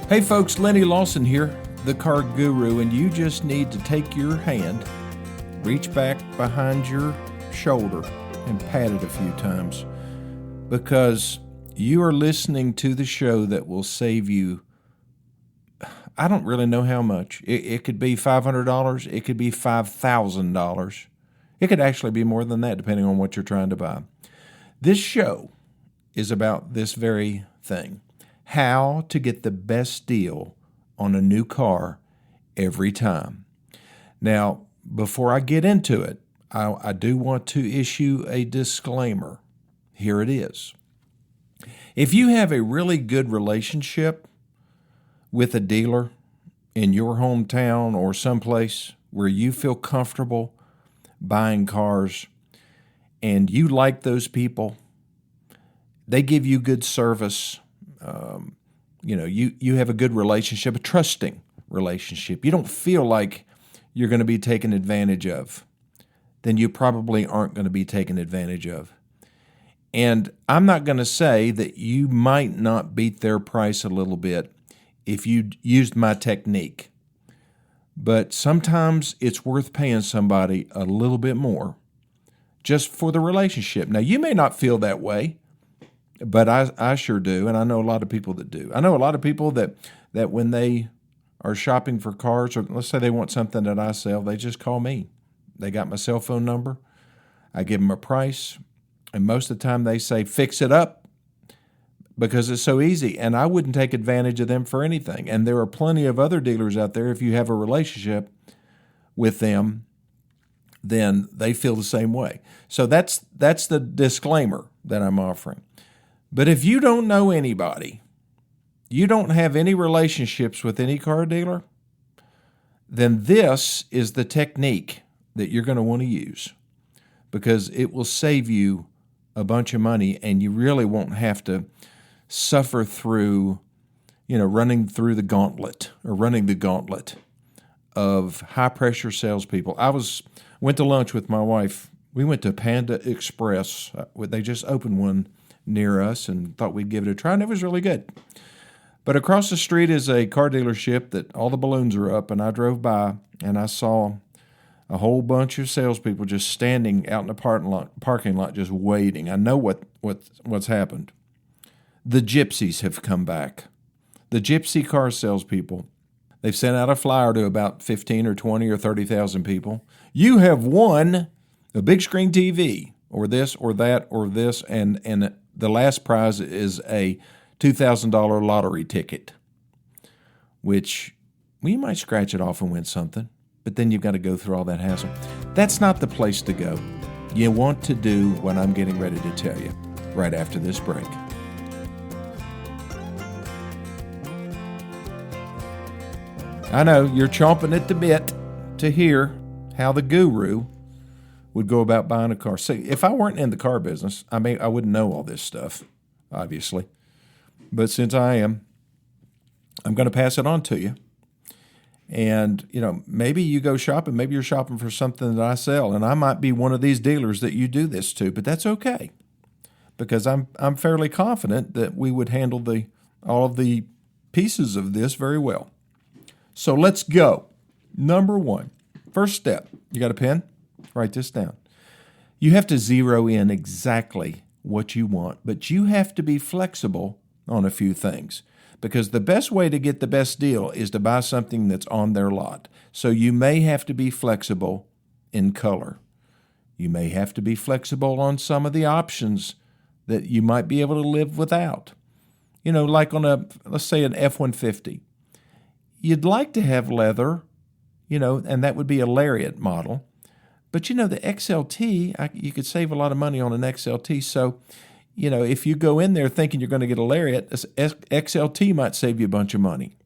Hey folks, Lenny Lawson here, the car guru, and you just need to take your hand, reach back behind your shoulder, and pat it a few times because you are listening to the show that will save you. I don't really know how much. It could be $500, it could be $5,000. It could actually be more than that depending on what you're trying to buy. This show is about this very thing. How to get the best deal on a new car every time. Now, before I get into it, I do want to issue a disclaimer. Here it is. If you have a really good relationship with a dealer in your hometown or someplace where you feel comfortable buying cars and you like those people, they give you good service, you have a good relationship, a trusting relationship. You don't feel like you're going to be taken advantage of, then you probably aren't going to be taken advantage of. And I'm not going to say that you might not beat their price a little bit if you used my technique. But sometimes it's worth paying somebody a little bit more just for the relationship. Now, you may not feel that way, but I sure do, and I know a lot of people that do. I know a lot of people that when they are shopping for cars, or let's say they want something that I sell, they just call me. They got my cell phone number. I give them a price, and most of the time they say, fix it up, because it's so easy, and I wouldn't take advantage of them for anything. And there are plenty of other dealers out there, if you have a relationship with them, then they feel the same way. So that's the disclaimer that I'm offering. But if you don't know anybody, you don't have any relationships with any car dealer, then this is the technique that you're going to want to use, because it will save you a bunch of money and you really won't have to suffer through, running the gauntlet of high-pressure salespeople. Went to lunch with my wife. We went to Panda Express. They just opened one near us and thought we'd give it a try, and it was really good. But across the street is a car dealership that all the balloons are up, and I drove by, and I saw a whole bunch of salespeople just standing out in the parking lot just waiting. I know what's happened. The gypsies have come back. The gypsy car salespeople. They've sent out a flyer to about 15 or 20 or 30,000 people. You have won a big screen TV, or this or that or this, and the last prize is a $2,000 lottery ticket, which you might scratch it off and win something, but then you've got to go through all that hassle. That's not the place to go. You want to do what I'm getting ready to tell you right after this break. I know you're chomping at the bit to hear how the guru would go about buying a car. See, if I weren't in the car business, I wouldn't know all this stuff, obviously. But since I am, I'm going to pass it on to you. And, maybe you go shopping, maybe you're shopping for something that I sell, and I might be one of these dealers that you do this to, but that's okay, because I'm fairly confident that we would handle all of the pieces of this very well. So let's go. Number one, first step, you got a pen? Write this down. You have to zero in exactly what you want, but you have to be flexible on a few things, because the best way to get the best deal is to buy something that's on their lot. So you may have to be flexible in color. You may have to be flexible on some of the options that you might be able to live without. Like on let's say an F-150. You'd like to have leather, and that would be a Lariat model. But, the XLT, you could save a lot of money on an XLT. So, if you go in there thinking you're going to get a Lariat, XLT might save you a bunch of money.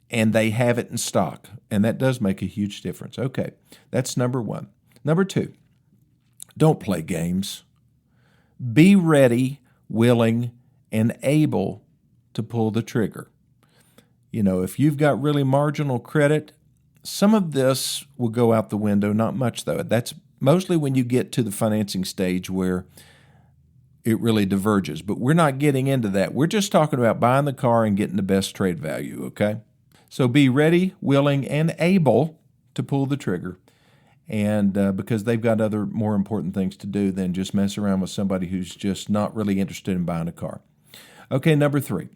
And they have it in stock. And that does make a huge difference. Okay, that's number one. Number two, don't play games. Be ready, willing, and able to pull the trigger. If you've got really marginal credit, some of this will go out the window, not much though. That's mostly when you get to the financing stage where it really diverges. But we're not getting into that. We're just talking about buying the car and getting the best trade value, okay? So be ready, willing, and able to pull the trigger, and because they've got other more important things to do than just mess around with somebody who's just not really interested in buying a car. Okay, number 3,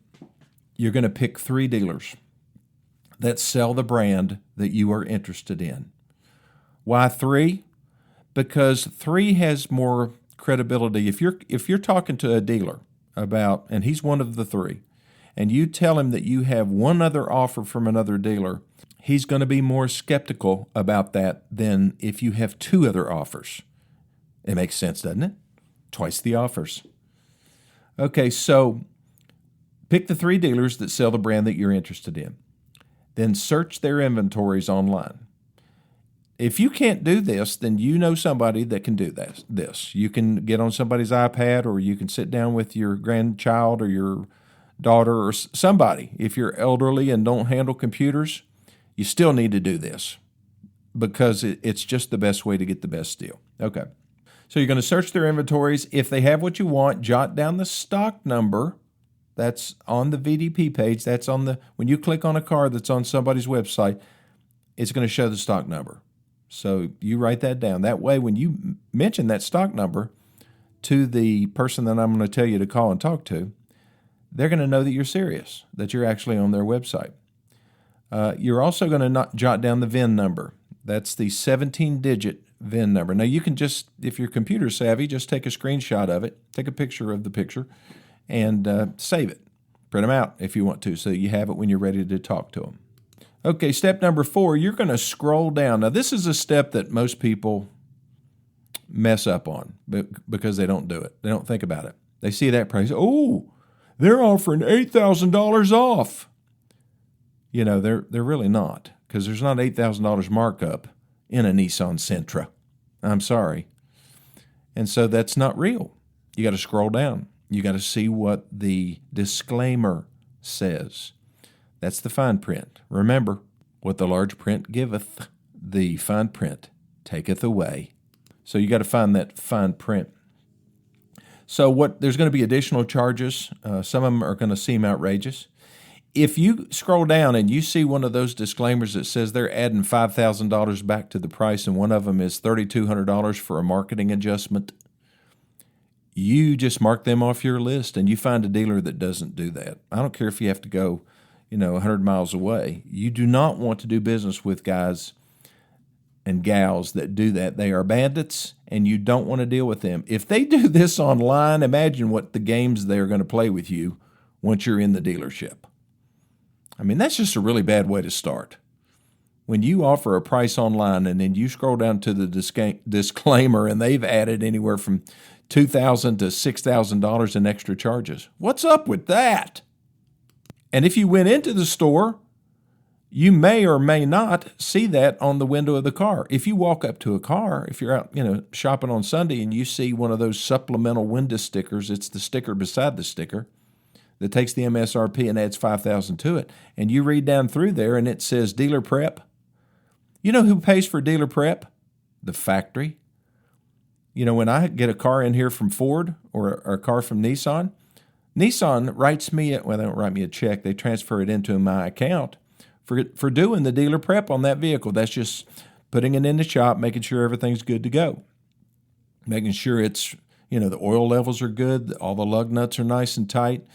you're going to pick 3 dealers that sell the brand that you are interested in. Why 3? Because 3 has more credibility. If you're talking to a dealer about, and he's one of the 3, and you tell him that you have one other offer from another dealer, he's going to be more skeptical about that than if you have 2 other offers. It makes sense, doesn't it? Twice the offers. Okay, so pick the 3 dealers that sell the brand that you're interested in. Then search their inventories online. If you can't do this, then you know somebody that can do this. You can get on somebody's iPad, or you can sit down with your grandchild or your daughter or somebody. If you're elderly and don't handle computers, you still need to do this because it's just the best way to get the best deal. Okay. So you're going to search their inventories. If they have what you want, jot down the stock number. That's on the VDP page. That's on when you click on a car that's on somebody's website, it's going to show the stock number. So you write that down. That way, when you mention that stock number to the person that I'm going to tell you to call and talk to, they're going to know that you're serious, that you're actually on their website. You're also going to jot down the VIN number. That's the 17-digit VIN number. Now, you can just, if you're computer savvy, just take a screenshot of it, take a picture of the picture, and save it. Print them out if you want to, so you have it when you're ready to talk to them. Okay, step number 4, you're going to scroll down. Now, this is a step that most people mess up on because they don't do it. They don't think about it. They see that price. Oh, they're offering $8,000 off. You know, they're really not, because there's not $8,000 markup in a Nissan Sentra. I'm sorry. And so that's not real. You got to scroll down. You got to see what the disclaimer says. That's the fine print. Remember, what the large print giveth, the fine print taketh away. So you got to find that fine print. So there's going to be additional charges. Some of them are going to seem outrageous. If you scroll down and you see one of those disclaimers that says they're adding $5,000 back to the price, and one of them is $3,200 for a marketing adjustment, you just mark them off your list and you find a dealer that doesn't do that. I don't care if you have to go 100 miles away. You do not want to do business with guys and gals that do that. They are bandits, and you don't want to deal with them. If they do this online, imagine what the games they're going to play with you once you're in the dealership. I mean, that's just a really bad way to start. When you offer a price online and then you scroll down to the disclaimer and they've added anywhere from $2,000 to $6,000 in extra charges. What's up with that? And if you went into the store, you may or may not see that on the window of the car. If you walk up to a car, if you're out, shopping on Sunday and you see one of those supplemental window stickers, it's the sticker beside the sticker that takes the MSRP and adds $5,000 to it, and you read down through there and it says dealer prep. You know who pays for dealer prep? The factory. When I get a car in here from Ford or a car from Nissan writes me, they don't write me a check, they transfer it into my account for doing the dealer prep on that vehicle. That's just putting it in the shop, making sure everything's good to go, making sure it's, the oil levels are good, all the lug nuts are nice and tight.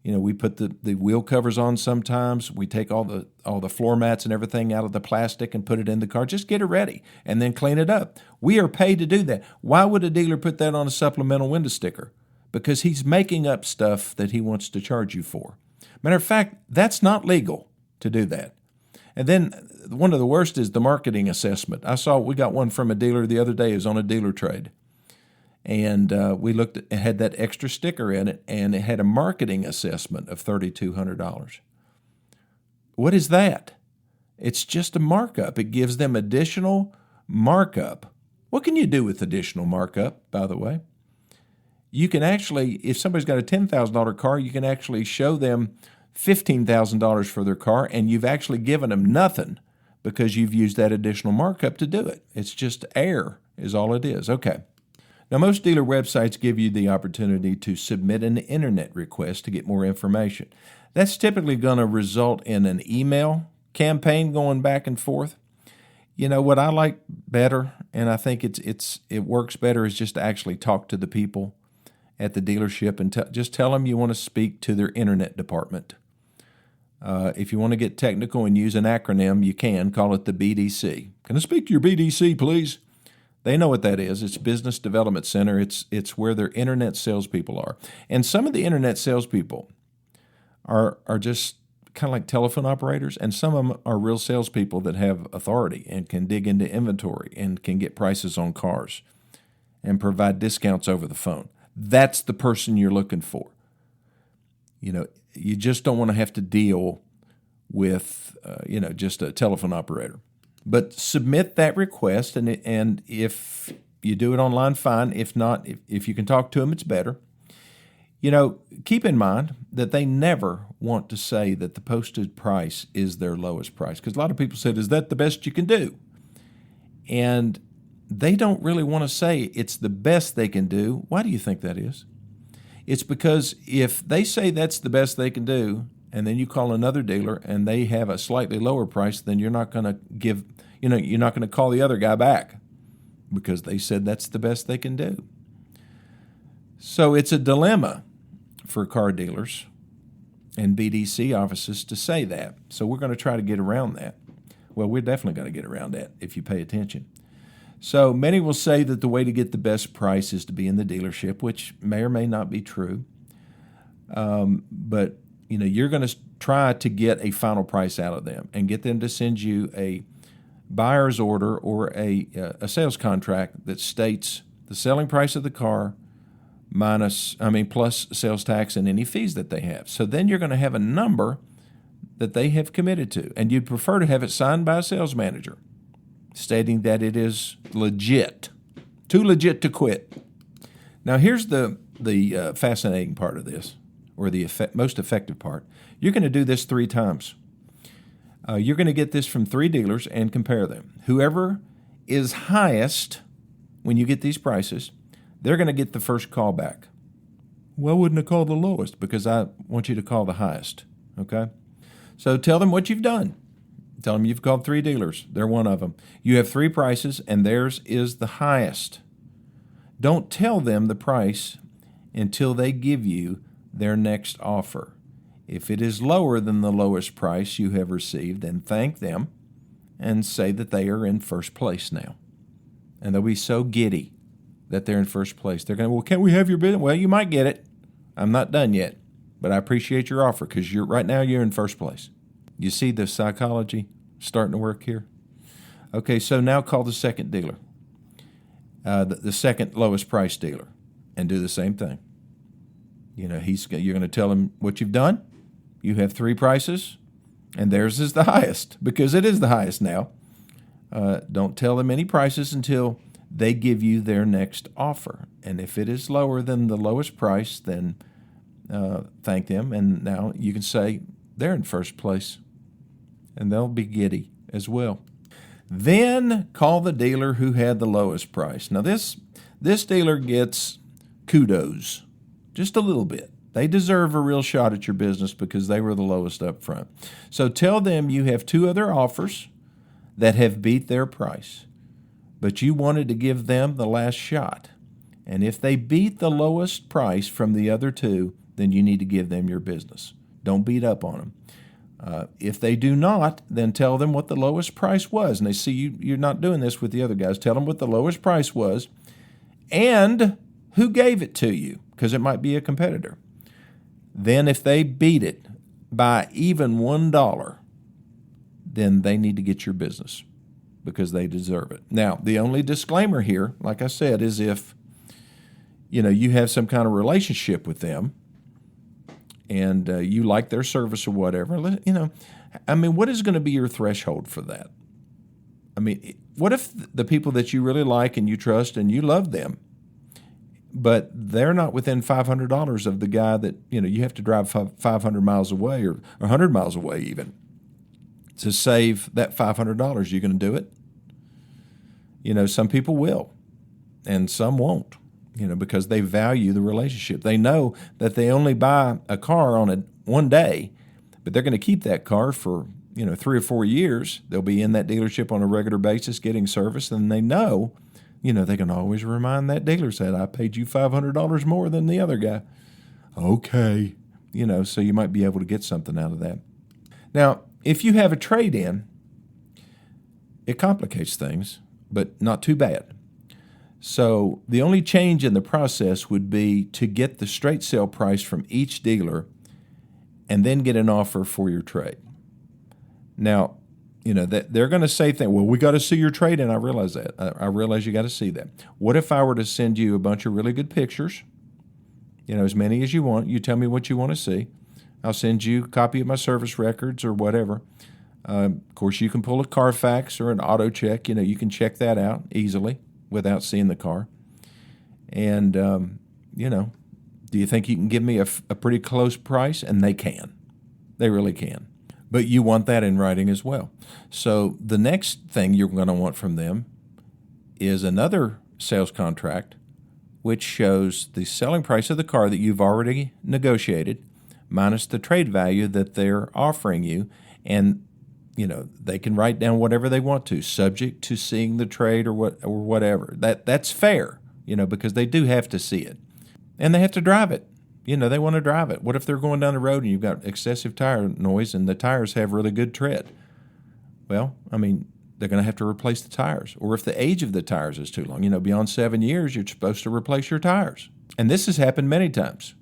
We put the wheel covers on sometimes. We take all the floor mats and everything out of the plastic and put it in the car. Just get it ready and then clean it up. We are paid to do that. Why would a dealer put that on a supplemental window sticker? Because he's making up stuff that he wants to charge you for. Matter of fact, that's not legal to do that. And then one of the worst is the marketing assessment. We got one from a dealer the other day. It was on a dealer trade. And we looked at, it had that extra sticker in it, and it had a marketing assessment of $3,200. What is that? It's just a markup. It gives them additional markup. What can you do with additional markup, by the way? You can actually, if somebody's got a $10,000 car, you can actually show them $15,000 for their car, and you've actually given them nothing because you've used that additional markup to do it. It's just air is all it is. Okay. Now, most dealer websites give you the opportunity to submit an internet request to get more information. That's typically going to result in an email campaign going back and forth. You know what I like better, and I think it works better, is just to actually talk to the people at the dealership and just tell them you want to speak to their internet department. If you want to get technical and use an acronym, you can call it the BDC. Can I speak to your BDC, please? They know what that is. It's Business Development Center. It's where their internet salespeople are. And some of the internet salespeople are just kind of like telephone operators, and some of them are real salespeople that have authority and can dig into inventory and can get prices on cars and provide discounts over the phone. That's the person you're looking for. You know, you just don't want to have to deal with, just a telephone operator. But submit that request, and if you do it online, fine. If not, if you can talk to them, it's better. You know, keep in mind that they never want to say that the posted price is their lowest price, because a lot of people said, is that the best you can do? And they don't really want to say it's the best they can do. Why do you think that is? It's because if they say that's the best they can do, and then you call another dealer and they have a slightly lower price, then you're not going to call the other guy back because they said that's the best they can do. So it's a dilemma for car dealers and BDC offices to say that. So we're going to try to get around that. Well, we're definitely going to get around that if you pay attention. So many will say that the way to get the best price is to be in the dealership, which may or may not be true. But you're going to try to get a final price out of them and get them to send you a buyer's order or a sales contract that states the selling price of the car plus sales tax and any fees that they have. So then you're going to have a number that they have committed to, and you'd prefer to have it signed by a sales manager stating that it is legit, too legit to quit. Now here's the fascinating part of this, or the most effective part. You're going to do this 3 times. You're going to get this from 3 dealers and compare them. Whoever is highest when you get these prices, they're going to get the first call back. Well, wouldn't I call the lowest? Because I want you to call the highest, okay? So tell them what you've done. Tell them you've called 3 dealers. They're one of them. You have 3 prices, and theirs is the highest. Don't tell them the price until they give you their next offer. If it is lower than the lowest price you have received, then thank them and say that they are in first place now. And they'll be so giddy that they're in first place. They're going to, well, can we have your business? Well, you might get it. I'm not done yet, but I appreciate your offer because right now you're in first place. You see the psychology starting to work here? Okay, so now call the second dealer, the second lowest price dealer, and do the same thing. You're going to tell him what you've done. You have 3 prices, and theirs is the highest because it is the highest now. Don't tell them any prices until they give you their next offer. And if it is lower than the lowest price, then thank them. And now you can say they're in first place, and they'll be giddy as well. Then call the dealer who had the lowest price. Now this dealer gets kudos, just a little bit. They deserve a real shot at your business because they were the lowest up front. So tell them you have 2 other offers that have beat their price, but you wanted to give them the last shot. And if they beat the lowest price from the other 2, then you need to give them your business. Don't beat up on them. If they do not, then tell them what the lowest price was. And they see you're not doing this with the other guys. Tell them what the lowest price was and who gave it to you, because it might be a competitor. Then if they beat it by even $1, then they need to get your business because they deserve it. Now, the only disclaimer here, like I said, is if you have some kind of relationship with them and you like their service or whatever, what is going to be your threshold for that? What if the people that you really like and you trust and you love them, but they're not within $500 of the guy that, you have to drive 500 miles away or 100 miles away even to save that $500? You going to do it? Some people will and some won't. because they value the relationship. They know that they only buy a car on one day, but they're going to keep that car for 3 or 4 years. They'll be in that dealership on a regular basis getting service, and they know, they can always remind that dealer, said, I paid you $500 more than the other guy. Okay. So you might be able to get something out of that. Now, if you have a trade-in, it complicates things, but not too bad. So the only change in the process would be to get the straight sale price from each dealer and then get an offer for your trade. Now, that they're going to say things, well, we got to see your trade, and I realize that. I realize you got to see that. What if I were to send you a bunch of really good pictures, as many as you want? You tell me what you want to see. I'll send you a copy of my service records or whatever. Of course, you can pull a Carfax or an auto check. You can check that out easily without seeing the car. And, do you think you can give me a pretty close price? And they can. They really can. But you want that in writing as well. So the next thing you're going to want from them is another sales contract, which shows the selling price of the car that you've already negotiated minus the trade value that they're offering you. And they can write down whatever they want to, subject to seeing the trade or whatever. That's fair, because they do have to see it. And they have to drive it. They want to drive it. What if they're going down the road and you've got excessive tire noise and the tires have really good tread? Well, they're going to have to replace the tires. Or if the age of the tires is too long, beyond 7 years, you're supposed to replace your tires. And this has happened many times.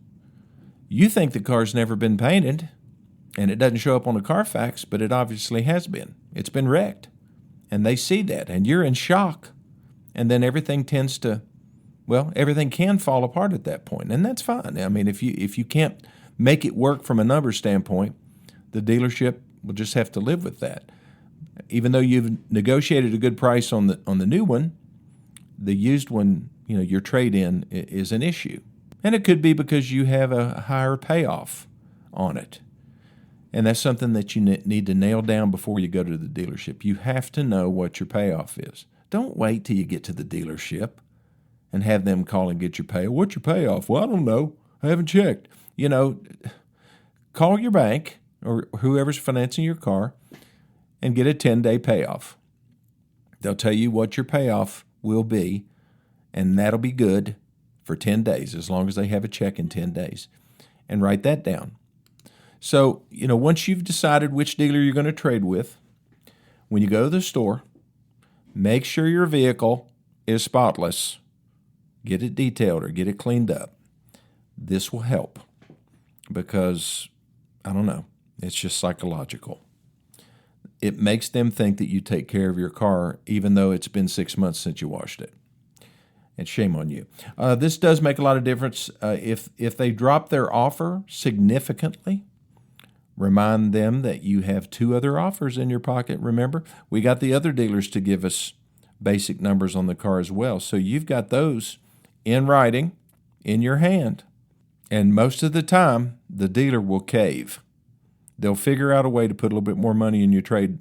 You think the car's never been painted, and it doesn't show up on the Carfax, but it obviously has been. It's been wrecked. And they see that, and you're in shock. And then everything everything can fall apart at that point, and that's fine. If you can't make it work from a number standpoint, the dealership will just have to live with that. Even though you've negotiated a good price on the new one, the used one, your trade-in is an issue. And it could be because you have a higher payoff on it. And that's something that you need to nail down before you go to the dealership. You have to know what your payoff is. Don't wait till you get to the dealership and have them call and get your payoff. What's your payoff? Well, I don't know. I haven't checked. Call your bank or whoever's financing your car and get a 10-day payoff. They'll tell you what your payoff will be, and that'll be good for 10 days, as long as they have a check in 10 days. And write that down. So, once you've decided which dealer you're going to trade with, when you go to the store, make sure your vehicle is spotless. Get it detailed or get it cleaned up. This will help because, I don't know, it's just psychological. It makes them think that you take care of your car even though it's been 6 months since you washed it. And shame on you. This does make a lot of difference. If they drop their offer significantly, remind them that you have 2 other offers in your pocket. Remember, we got the other dealers to give us basic numbers on the car as well. So you've got those in writing, in your hand. And most of the time, the dealer will cave. They'll figure out a way to put a little bit more money in your trade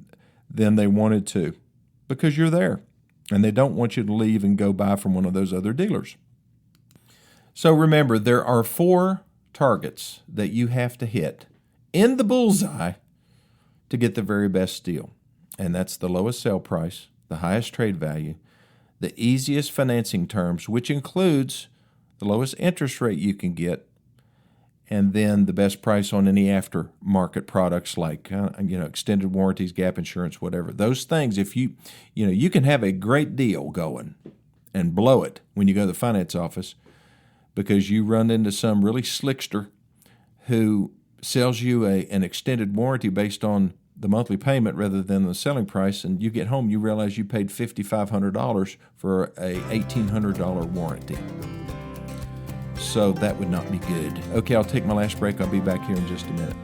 than they wanted to because you're there. And they don't want you to leave and go buy from one of those other dealers. So remember, there are 4 targets that you have to hit in the bullseye to get the very best deal. And that's the lowest sale price, the highest trade value, the easiest financing terms, which includes the lowest interest rate you can get, and then the best price on any aftermarket products like extended warranties, gap insurance, whatever. Those things, if you can have a great deal going and blow it when you go to the finance office because you run into some really slickster who sells you an extended warranty based on the monthly payment rather than the selling price, and you get home, you realize you paid $5,500 for a $1,800 warranty. So that would not be good. Okay, I'll take my last break. I'll be back here in just a minute.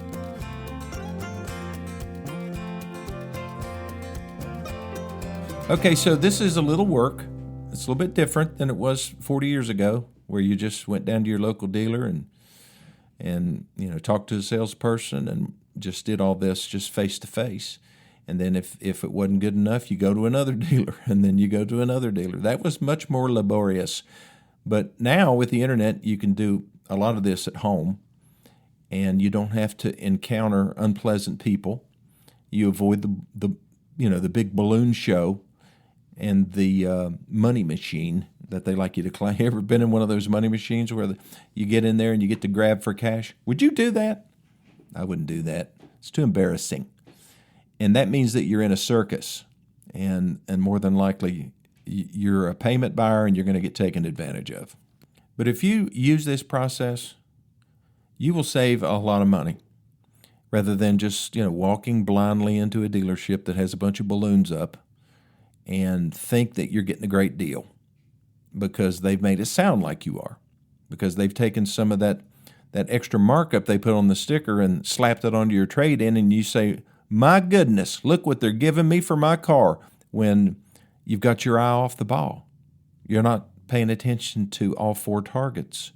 Okay, so this is a little work. It's a little bit different than it was 40 years ago, where you just went down to your local dealer and talked to a salesperson and just did all this just face to face. And then if it wasn't good enough, you go to another dealer, and then you go to another dealer. That was much more laborious. But now with the internet, you can do a lot of this at home, and you don't have to encounter unpleasant people. You avoid the big balloon show and the money machine that they like you to claim. Ever been in one of those money machines where you get in there and you get to grab for cash? Would you do that? I wouldn't do that. It's too embarrassing. And that means that you're in a circus, and more than likely you're a payment buyer and you're going to get taken advantage of. But if you use this process, you will save a lot of money rather than just walking blindly into a dealership that has a bunch of balloons up and think that you're getting a great deal because they've made it sound like you are, because they've taken some of that extra markup they put on the sticker and slapped it onto your trade-in, and you say, my goodness, look what they're giving me for my car, when you've got your eye off the ball. You're not paying attention to all four targets.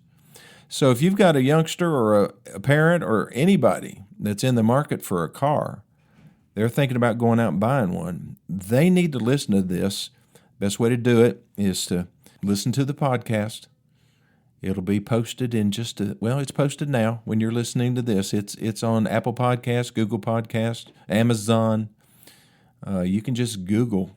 So if you've got a youngster or a parent or anybody that's in the market for a car, they're thinking about going out and buying one, they need to listen to this. Best way to do it is to listen to the podcast. It'll be posted in it's posted now when you're listening to this. It's on Apple Podcasts, Google Podcasts, Amazon. You can just Google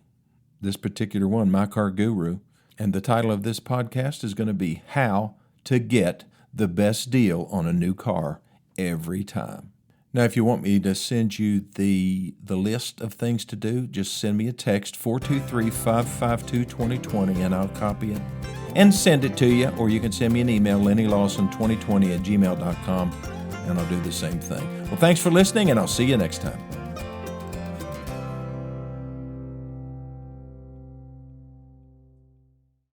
this particular one, My Car Guru, and the title of this podcast is going to be How to Get the Best Deal on a New Car Every Time. Now, if you want me to send you the list of things to do, just send me a text, 423-552-2020, and I'll copy it and send it to you. Or you can send me an email, lennylawson2020@gmail.com, and I'll do the same thing. Well, thanks for listening, and I'll see you next time.